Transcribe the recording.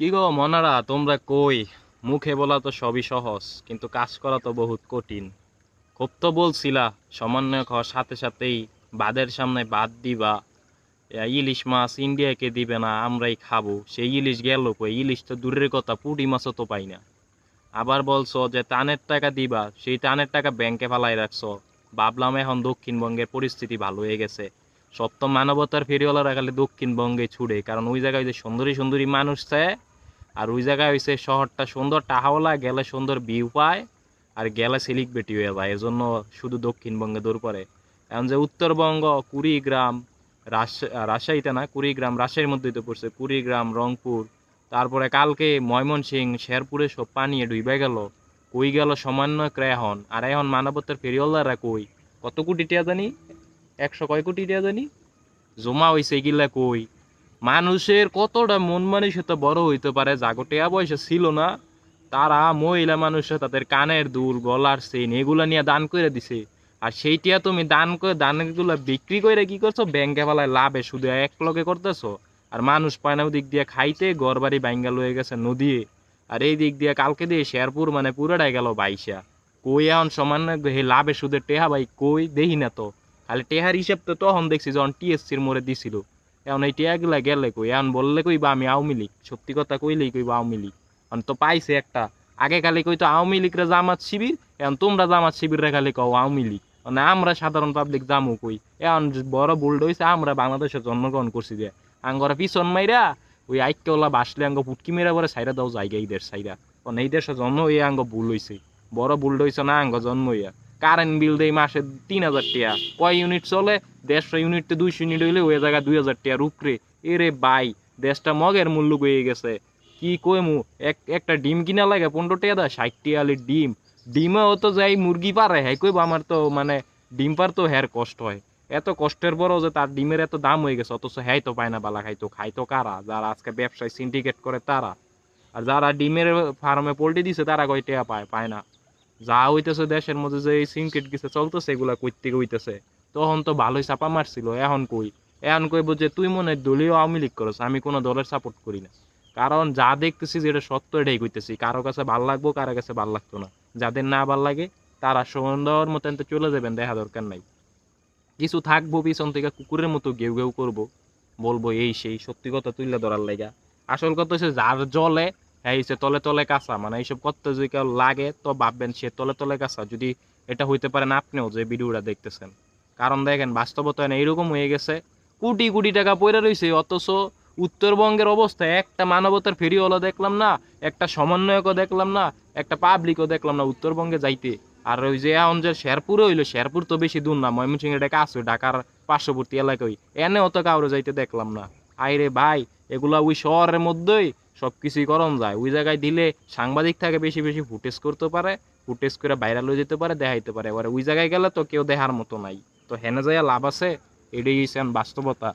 কি গো মনারা, তোমরা কই? মুখে বলা তো সবই সহজ, কিন্তু কাজ করা তো বহুত কঠিন। খুব তো বলছিলা সমন্বয়ক হওয়ার সাথে সাথেই বাদের সামনে বাদ দিবা। ইলিশ মাছ ইন্ডিয়াকে দিবে না, আমরাই খাবো। সেই ইলিশ গেল কই? ইলিশ তো দূরের কথা, পুঁটি মাছও তো পাই না। আবার বলছো যে টানের টাকা দিবা, সেই টানের টাকা ব্যাংকে ফালাই রাখছো। ভাবলাম এখন দক্ষিণবঙ্গের পরিস্থিতি ভালো হয়ে গেছে। সব তো মানবতার ফেরিওয়ালারা খালি দক্ষিণবঙ্গে ছুড়ে, কারণ ওই জায়গায় যে সুন্দরী সুন্দরী মানুষ চায়। আর ওই জায়গায় হইছে শহরটা সুন্দর, টাহাওলা, গেলে সুন্দর ভিউ পায়, আর গেলে সেলিব্রিটি হয়ে যায়, এজন্য শুধু দক্ষিণবঙ্গে দৌড় পড়ে। এখন যে উত্তরবঙ্গ, কুড়িগ্রাম, রাজশাহীতে না, কুড়িগ্রাম রাজশাহীর মধ্যেই তো পড়ছে, কুড়িগ্রাম, রংপুর, তারপরে কালকে ময়মনসিং, শেরপুরে সব পানি ডুইবে গেল। কই গেল সমন্বয়করা এখন? আর এখন মানবতার ফেরিওয়ালারা কই? কত কোটি টাকা জানি, 100 কয় কোটি টাকা জানি জমা হয়েছে, এগুলা কই? মানুষের কতটা মন মানসিকতা বড় হইতে পারে, যাগো টেয়া পয়সা ছিল না, তারা মহিলা মানুষরা তাদের কানের দুল, গলার চেইন এগুলা নিয়ে দান করে দিছে। আর সেইটা তুমি দান করে, দানগুলো বিক্রি করে কি করছো? ব্যাংকে ফেলায় লাভে শুধু এক লগে করতেছো। আর মানুষ পায় না দিক দিয়ে খাইতে, ঘর বাড়ি বাইঙ্গাল হয়ে গেছে নদী। আর এই দিক দিয়ে কালকে দিয়ে শেরপুর মানে পুরোটাই গেল বাইশা। কই এখন সমান লাভে সুদের টেহা ভাই কই? দেখি না তো। খালি টেহার হিসেব তো তখন দেখছি যখন টিএসসির মোড়ে দিছিল। এখন এই টেয়াগুলা গেলে কই? এখন বললে কইবা আমি আওয়ামী লীগ, সত্যি কথা কইলেই কইবা আওয়ামী লীগ। এখন তো পাইছে একটা। আগে খালি কইতো আওয়ামী লীগরা জামাত শিবির, এখন তোমরা জামাত শিবিররা খালি কও আওয়ামী লীগ। মানে আমরা সাধারণ পাবলিক জামু কই? এখন বড় ভুল হইছে, আমরা বাংলাদেশে জন্মগ্রহণ করছি যে আঙ্গরা পিছন মাইরা ওই আইক্যওয়ালা বাসলে আঙ্গ পুটকি মেরা পরে সাইরা দাও জায়গা এই দেশ সাইরা। কারণ এই দেশে জন্ম হইয়া আঙ্গ ভুল হইছে, বড় ভুল হইছে না আঙ্গ জন্ম হইয়া। কারেন্ট বিল দেয় মাসে 3,000 টাকা, কয় ইউনিট চলে? 150 ইউনিটে 200 ইউনিট হইলে ওই জায়গা 2,000 টাকার উপরে। এরে ভাই, দেশটা মগের মূল্য হয়ে গেছে। কি কইমু, একটা ডিম কিনা লাগে 15 টাকা দা, 60 টাকা আলি ডিম। ডিমেও তো যাই মুরগি পারে, হ্যাঁ কইব আমার তো মানে ডিম পার তো হ্যার কষ্ট হয়। এত কষ্টের পরও যে তার ডিমের এত দাম হয়ে গেছে, অথচ হ্যাঁ তো পায় না বালা। খাইতো কারা? যারা আজকে ব্যবসায় সিন্ডিকেট করে তারা। আর যারা ডিমের ফার্মে পোল্ট্রি দিছে তারা কয় টাকা পায়? পায় না। যা হইতেছে দেশের মধ্যে যে এই সিনকেট গেছে চলতেছে, এগুলা কই থেকে হইতেছে? তখন তো ভালোই চাপা মারছিল, এখন কই? এখন কইব যে তুই মনে হয় দলীয় আওয়ামী লীগ করছ, আমি কোনো দলের সাপোর্ট করি না। কারণ যা দেখতেছি যেটা সত্য এটাই কইতেছি। কারো কাছে ভাল লাগবো, কারো কাছে ভাল লাগতো না। যাদের না ভাল লাগে তারা সুন্দর মতন তো চলে যাবেন, দেখা দরকার নাই। কিছু থাকবো পিছন থেকে কুকুরের মতো গেউ গেউ করবো, বলবো এই সেই, সত্যি কথা তুইলা ধরার লাইগা। আসল কথা হচ্ছে যার জলে হ্যাঁ সে তলে তলে কাঁচা, মানে এইসব করতে যদি কেউ লাগে তো ভাববেন সে তলে তলে কাঁচা। যদি এটা হইতে পারেন আপনিও যে ভিডিওটা দেখতেছেন। কারণ দেখেন বাস্তবতা না এরকম হয়ে গেছে, কোটি কোটি টাকা পয়রা রয়েছে, অথচ উত্তরবঙ্গের অবস্থা একটা মানবতার ফেরিওয়ালা দেখলাম না, একটা সমন্বয়কও দেখলাম না, একটা পাবলিকও দেখলাম না উত্তরবঙ্গে যাইতে। আর ওই যে এখন যে শেরপুরে হইলো, শেরপুর তো বেশি দূর না, ময়মনসিংহ এটা কাছে, ঢাকার পার্শ্ববর্তী এলাকায়, এনে অত কাউরে যাইতে দেখলাম না। আইরে ভাই, এগুলা ওই শহরের মধ্যেই সব কিছুই করণ যায়। ওই জায়গায় দিলে সাংবাদিক থাকে বেশি বেশি ফুটেজ করতে পারে, ফুটেজ করে ভাইরাল হয়ে যেতে পারে, দেখাইতে পারে। এবারে ওই জায়গায় গেলে তো কেউ দেখার মতো নাই, তো হেনে যাইয়া লাভ আছে? এটাই বাস্তবতা।